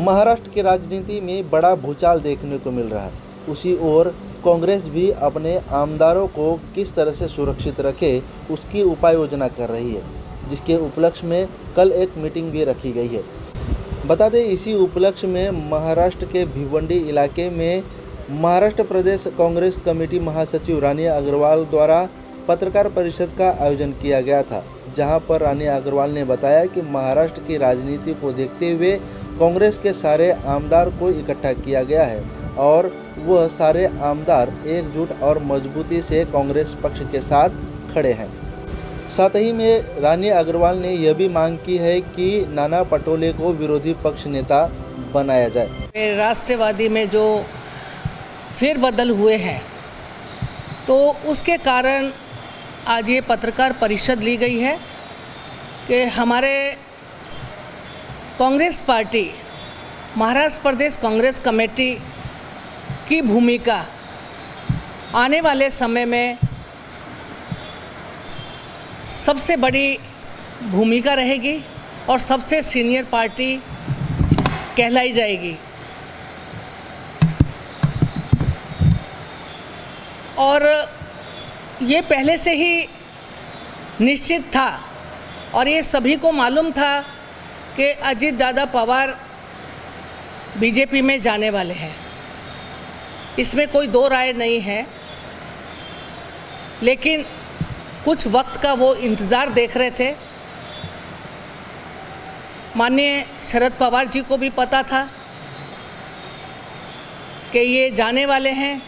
महाराष्ट्र की राजनीति में बड़ा भूचाल देखने को मिल रहा है। उसी ओर कांग्रेस भी अपने आमदारों को किस तरह से सुरक्षित रखे उसकी उपाय योजना कर रही है, जिसके उपलक्ष्य में कल एक मीटिंग भी रखी गई है। बता दें, इसी उपलक्ष्य में महाराष्ट्र के भिवंडी इलाके में महाराष्ट्र प्रदेश कांग्रेस कमेटी महासचिव रानी अग्रवाल द्वारा पत्रकार परिषद का आयोजन किया गया था, जहां पर रानी अग्रवाल ने बताया कि महाराष्ट्र की राजनीति को देखते हुए कांग्रेस के सारे आमदार को इकट्ठा किया गया है और वह सारे आमदार एकजुट और मजबूती से कांग्रेस पक्ष के साथ खड़े हैं। साथ ही में रानी अग्रवाल ने यह भी मांग की है कि नाना पटोले को विरोधी पक्ष नेता बनाया जाए। राष्ट्रवादी में जो फेरबदल हुए हैं तो उसके कारण आज ये पत्रकार परिषद ली गई है कि हमारे कांग्रेस पार्टी महाराष्ट्र प्रदेश कांग्रेस कमेटी की भूमिका आने वाले समय में सबसे बड़ी भूमिका रहेगी और सबसे सीनियर पार्टी कहलाई जाएगी। और ये पहले से ही निश्चित था और ये सभी को मालूम था कि अजित दादा पवार बीजेपी में जाने वाले हैं, इसमें कोई दो राय नहीं है। लेकिन कुछ वक्त का वो इंतज़ार देख रहे थे। माननीय शरद पवार जी को भी पता था कि ये जाने वाले हैं,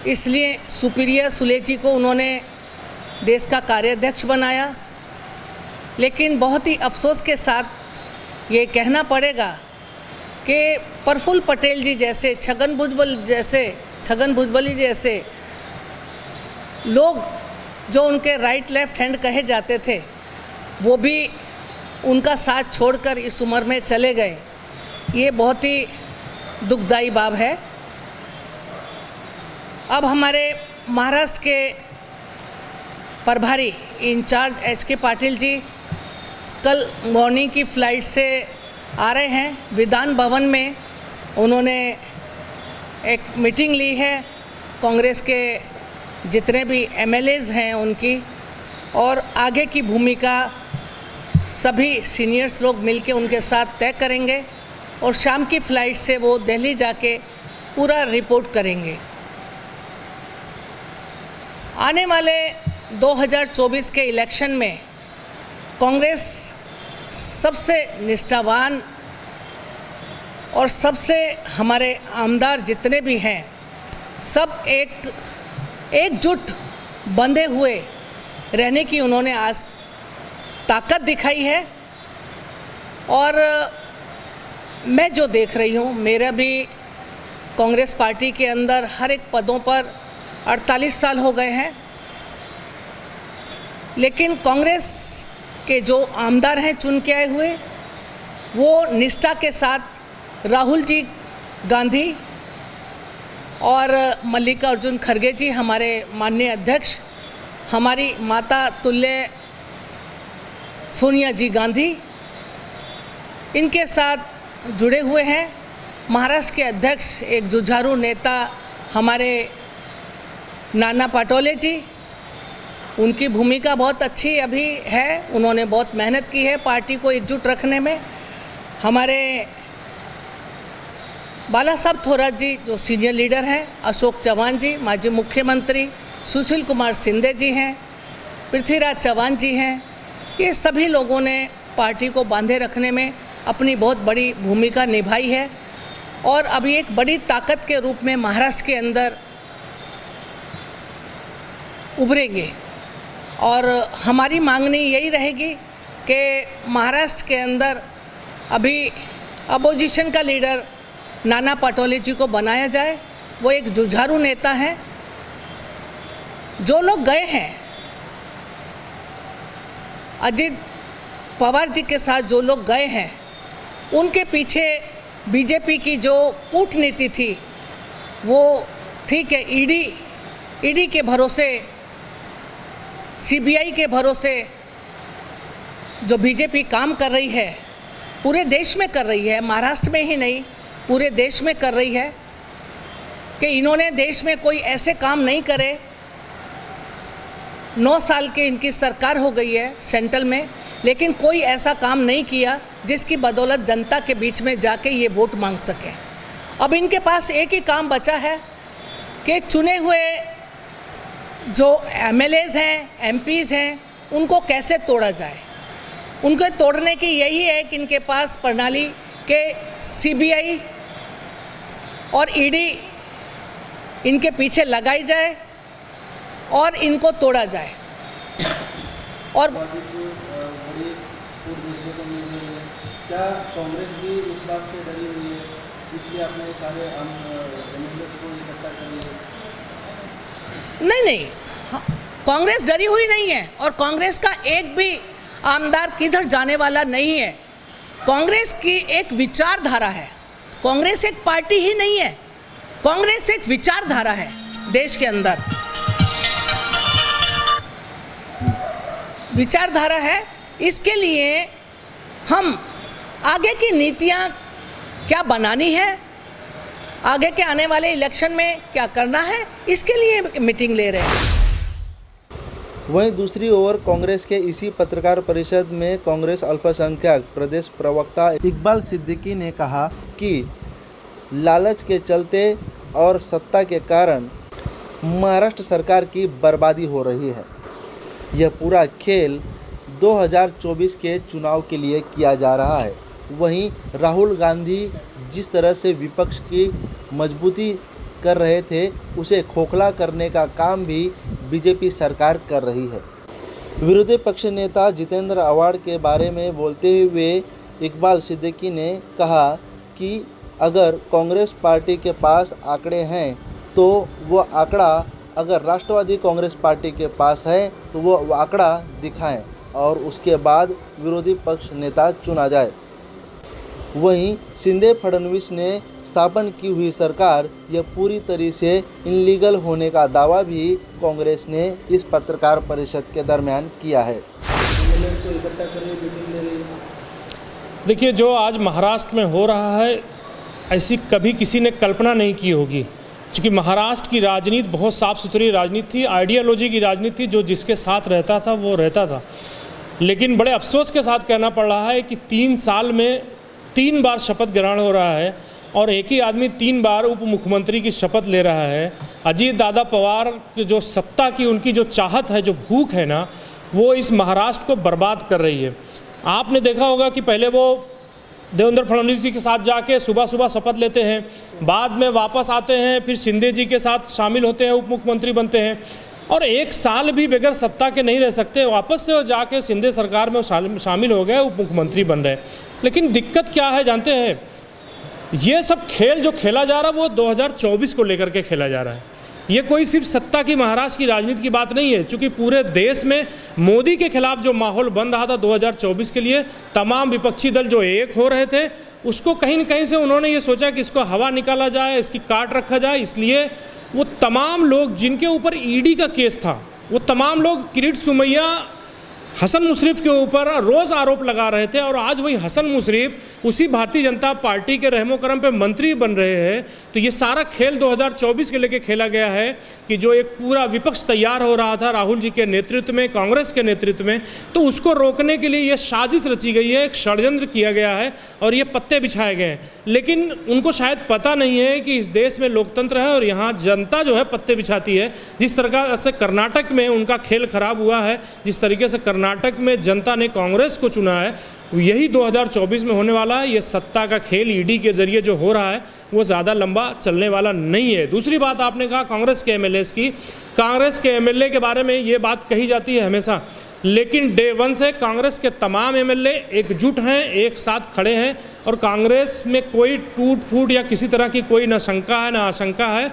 इसलिए सुप्रिया सुले जी को उन्होंने देश का कार्याध्यक्ष बनाया। लेकिन बहुत ही अफसोस के साथ ये कहना पड़ेगा कि प्रफुल्ल पटेल जी जैसे, छगन भुजबल जैसे लोग जो उनके राइट लेफ्ट हैंड कहे जाते थे, वो भी उनका साथ छोड़कर इस उम्र में चले गए। ये बहुत ही दुखदाई बात है। अब हमारे महाराष्ट्र के प्रभारी इंचार्ज एच.के. पाटिल जी कल मॉर्निंग की फ़्लाइट से आ रहे हैं। विधान भवन में उन्होंने एक मीटिंग ली है कांग्रेस के जितने भी एमएलएज हैं उनकी, और आगे की भूमिका सभी सीनियर्स लोग मिलके उनके साथ तय करेंगे और शाम की फ़्लाइट से वो दिल्ली जाके पूरा रिपोर्ट करेंगे। आने वाले 2024 के इलेक्शन में कांग्रेस सबसे निष्ठावान और सबसे हमारे आमदार जितने भी हैं सब एकजुट बंधे हुए रहने की उन्होंने आज ताकत दिखाई है। और मैं जो देख रही हूँ, मेरा भी कांग्रेस पार्टी के अंदर हर एक पदों पर 48 साल हो गए हैं, लेकिन कांग्रेस के जो आमदार हैं चुन के आए हुए, वो निष्ठा के साथ राहुल जी गांधी और मल्लिकार्जुन खड़गे जी हमारे माननीय अध्यक्ष, हमारी माता तुल्य सोनिया जी गांधी, इनके साथ जुड़े हुए हैं। महाराष्ट्र के अध्यक्ष एक जुझारू नेता हमारे नाना पटोले जी, उनकी भूमिका बहुत अच्छी अभी है। उन्होंने बहुत मेहनत की है पार्टी को एकजुट रखने में। हमारे बाला साहब थोरात जी जो सीनियर लीडर हैं, अशोक चव्हाण जी माजी मुख्यमंत्री, सुशील कुमार शिंदे जी हैं, पृथ्वीराज चव्हाण जी हैं, ये सभी लोगों ने पार्टी को बांधे रखने में अपनी बहुत बड़ी भूमिका निभाई है और अभी एक बड़ी ताकत के रूप में महाराष्ट्र के अंदर उभरेंगे। और हमारी मांगनी यही रहेगी कि महाराष्ट्र के अंदर अभी अपोजिशन का लीडर नाना पटोले जी को बनाया जाए। वो एक जुझारू नेता हैं। जो लोग गए हैं अजित पवार जी के साथ, जो लोग गए हैं उनके पीछे बीजेपी की जो कूटनीति थी वो ठीक है, ईडी के भरोसे, सीबीआई के भरोसे जो बीजेपी काम कर रही है, पूरे देश में कर रही है, महाराष्ट्र में ही नहीं पूरे देश में कर रही है कि इन्होंने देश में कोई ऐसे काम नहीं करे। 9 साल के इनकी सरकार हो गई है सेंट्रल में, लेकिन कोई ऐसा काम नहीं किया जिसकी बदौलत जनता के बीच में जाके ये वोट मांग सकें। अब इनके पास एक ही काम बचा है कि चुने हुए जो MLAs हैं, MPs हैं, उनको कैसे तोड़ा जाए। उनको तोड़ने की यही है कि इनके पास प्रणाली के CBI और ED इनके पीछे लगाई जाए और इनको तोड़ा जाए। और क्या कांग्रेस भी इस बात से डरी हुई है, इसलिए आपने सारे MLAs को इकट्ठा कर लिया? नहीं, कांग्रेस डरी हुई नहीं है और कांग्रेस का एक भी आमदार किधर जाने वाला नहीं है। कांग्रेस की एक विचारधारा है। कांग्रेस एक पार्टी ही नहीं है, कांग्रेस एक विचारधारा है देश के अंदर, विचारधारा है। इसके लिए हम आगे की नीतियां क्या बनानी है, आगे के आने वाले इलेक्शन में क्या करना है, इसके लिए मीटिंग ले रहे हैं। वहीं दूसरी ओर कांग्रेस के इसी पत्रकार परिषद में कांग्रेस अल्पसंख्यक प्रदेश प्रवक्ता इकबाल सिद्दीकी ने कहा कि लालच के चलते और सत्ता के कारण महाराष्ट्र सरकार की बर्बादी हो रही है। यह पूरा खेल 2024 के चुनाव के लिए किया जा रहा है। वहीं राहुल गांधी जिस तरह से विपक्ष की मजबूती कर रहे थे, उसे खोखला करने का काम भी बीजेपी सरकार कर रही है। विरोधी पक्ष नेता जितेंद्र आव्हाड के बारे में बोलते हुए इकबाल सिद्दीकी ने कहा कि अगर कांग्रेस पार्टी के पास आंकड़े हैं तो वो आंकड़ा अगर राष्ट्रवादी कांग्रेस पार्टी के पास है तो वो आंकड़ा दिखाएं और उसके बाद विरोधी पक्ष नेता चुना जाए। वहीं शिंदे फडणवीस ने स्थापन की हुई सरकार यह पूरी तरह से इनलीगल होने का दावा भी कांग्रेस ने इस पत्रकार परिषद के दरमियान किया है। देखिए, जो आज महाराष्ट्र में हो रहा है ऐसी कभी किसी ने कल्पना नहीं की होगी, क्योंकि महाराष्ट्र की राजनीति बहुत साफ़ सुथरी राजनीति थी, आइडियोलॉजी की राजनीति थी। जो जिसके साथ रहता था वो रहता था। लेकिन बड़े अफसोस के साथ कहना पड़ रहा है कि 3 साल में 3 बार शपथ ग्रहण हो रहा है और एक ही आदमी 3 बार उप मुख्यमंत्री की शपथ ले रहा है। अजीत दादा पवार की जो सत्ता की उनकी जो चाहत है, जो भूख है ना, वो इस महाराष्ट्र को बर्बाद कर रही है। आपने देखा होगा कि पहले वो देवेंद्र फडणवीस जी के साथ जाके सुबह सुबह शपथ लेते हैं, बाद में वापस आते हैं, फिर शिंदे जी के साथ शामिल होते हैं, उप मुख्यमंत्री बनते हैं और 1 साल भी बगैर सत्ता के नहीं रह सकते। वापस से जाके शिंदे सरकार में शामिल हो गए, उप मुख्यमंत्री बन रहे। लेकिन दिक्कत क्या है जानते हैं? ये सब खेल जो खेला जा रहा है वो 2024 को लेकर के खेला जा रहा है। ये कोई सिर्फ सत्ता की महाराष्ट्र की राजनीति की बात नहीं है, क्योंकि पूरे देश में मोदी के खिलाफ जो माहौल बन रहा था 2024 के लिए, तमाम विपक्षी दल जो एक हो रहे थे, उसको कहीं न कहीं से उन्होंने ये सोचा कि इसको हवा निकाला जाए, इसकी काट रखा जाए। इसलिए वो तमाम लोग जिनके ऊपर ईडी का केस था, वो तमाम लोग किरीट सोमैया, हसन मुशर्रफ के ऊपर रोज़ आरोप लगा रहे थे और आज वही हसन मुशर्रफ उसी भारतीय जनता पार्टी के रहमो करम पे मंत्री बन रहे हैं। तो ये सारा खेल 2024 के लेके खेला गया है कि जो एक पूरा विपक्ष तैयार हो रहा था राहुल जी के नेतृत्व में, कांग्रेस के नेतृत्व में, तो उसको रोकने के लिए ये साजिश रची गई है, एक षड्यंत्र किया गया है और ये पत्ते बिछाए गए हैं। लेकिन उनको शायद पता नहीं है कि इस देश में लोकतंत्र है और यहाँ जनता जो है पत्ते बिछाती है। जिस तरह से कर्नाटक में उनका खेल खराब हुआ है, जिस तरीके से कर्नाटक में जनता ने कांग्रेस को चुना है, यही 2024 में होने वाला है। ये सत्ता का खेल ईडी के जरिए जो हो रहा है वो ज़्यादा लंबा चलने वाला नहीं है। दूसरी बात आपने कहा कांग्रेस के एमएलएस की, कांग्रेस के एमएलए के बारे में ये बात कही जाती है हमेशा, लेकिन डे 1 से कांग्रेस के तमाम एमएलए एकजुट हैं, एक साथ खड़े हैं और कांग्रेस में कोई टूट फूट या किसी तरह की कोई न शंका है न आशंका है।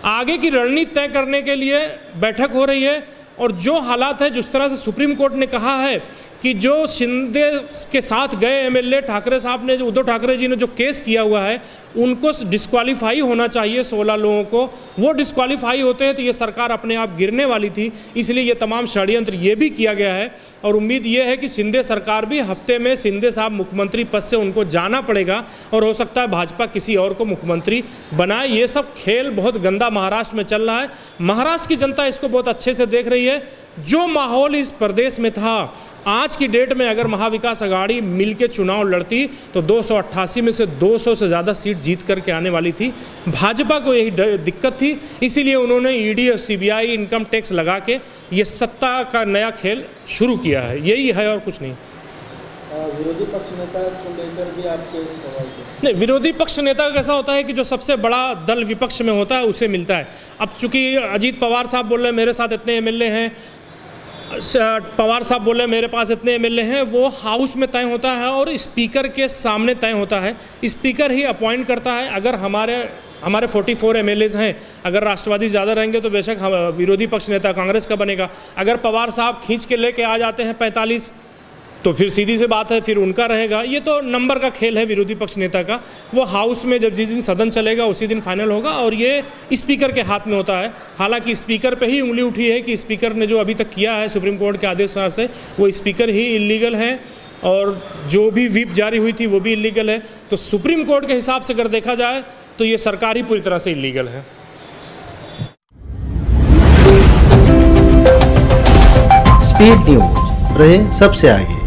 आगे की रणनीति तय करने के लिए बैठक हो रही है और जो हालात है, जिस तरह से सुप्रीम कोर्ट ने कहा है कि जो शिंदे के साथ गए एमएलए ठाकरे साहब ने, जो उद्धव ठाकरे जी ने जो केस किया हुआ है, उनको डिस्क्वालीफाई होना चाहिए 16 लोगों को। वो डिस्क्वालीफाई होते हैं तो ये सरकार अपने आप गिरने वाली थी। इसलिए ये तमाम षड्यंत्र ये भी किया गया है और उम्मीद ये है कि शिंदे सरकार भी हफ्ते में शिंदे साहब मुख्यमंत्री पद से उनको जाना पड़ेगा और हो सकता है भाजपा किसी और को मुख्यमंत्री बनाए। ये सब खेल बहुत गंदा महाराष्ट्र में चल रहा है। महाराष्ट्र की जनता इसको बहुत अच्छे से देख रही है। जो माहौल इस प्रदेश में था, आज की डेट में अगर महाविकास आघाड़ी मिलकर चुनाव लड़ती तो 288 में से 200 से ज़्यादा सीट जीत करके आने वाली थी। भाजपा को यही दिक्कत थी, इसीलिए उन्होंने ईडी और सीबीआई इनकम टैक्स लगा के ये सत्ता का नया खेल शुरू किया है। यही है और कुछ नहीं। विरोधी पक्ष नेता को लेकर भी आपके सवाल थे? नहीं, विरोधी पक्ष नेता का कैसा होता है कि जो सबसे बड़ा दल विपक्ष में होता है उसे मिलता है। अब चूंकि अजीत पवार साहब बोल रहे हैं मेरे साथ इतने एमएलए हैं, पवार साहब बोले मेरे पास इतने एमएलए हैं, वो हाउस में तय होता है और स्पीकर के सामने तय होता है। स्पीकर ही अपॉइंट करता है। अगर हमारे 44 एमएलएज हैं, अगर राष्ट्रवादी ज़्यादा रहेंगे तो बेशक विरोधी पक्ष नेता कांग्रेस का बनेगा। अगर पवार साहब खींच के लेके आ जाते हैं 45 तो फिर सीधी सी बात है फिर उनका रहेगा। ये तो नंबर का खेल है विरोधी पक्ष नेता का। वो हाउस में जब जिस दिन सदन चलेगा उसी दिन फाइनल होगा और ये स्पीकर के हाथ में होता है। हालांकि स्पीकर पे ही उंगली उठी है कि स्पीकर ने जो अभी तक किया है सुप्रीम कोर्ट के आदेश से, वो स्पीकर ही इलीगल है और जो भी व्हिप जारी हुई थी वो भी इलीगल है। तो सुप्रीम कोर्ट के हिसाब से अगर देखा जाए तो ये सरकार ही पूरी तरह से इलीगल है। स्पीड न्यूज रहे सबसे आगे।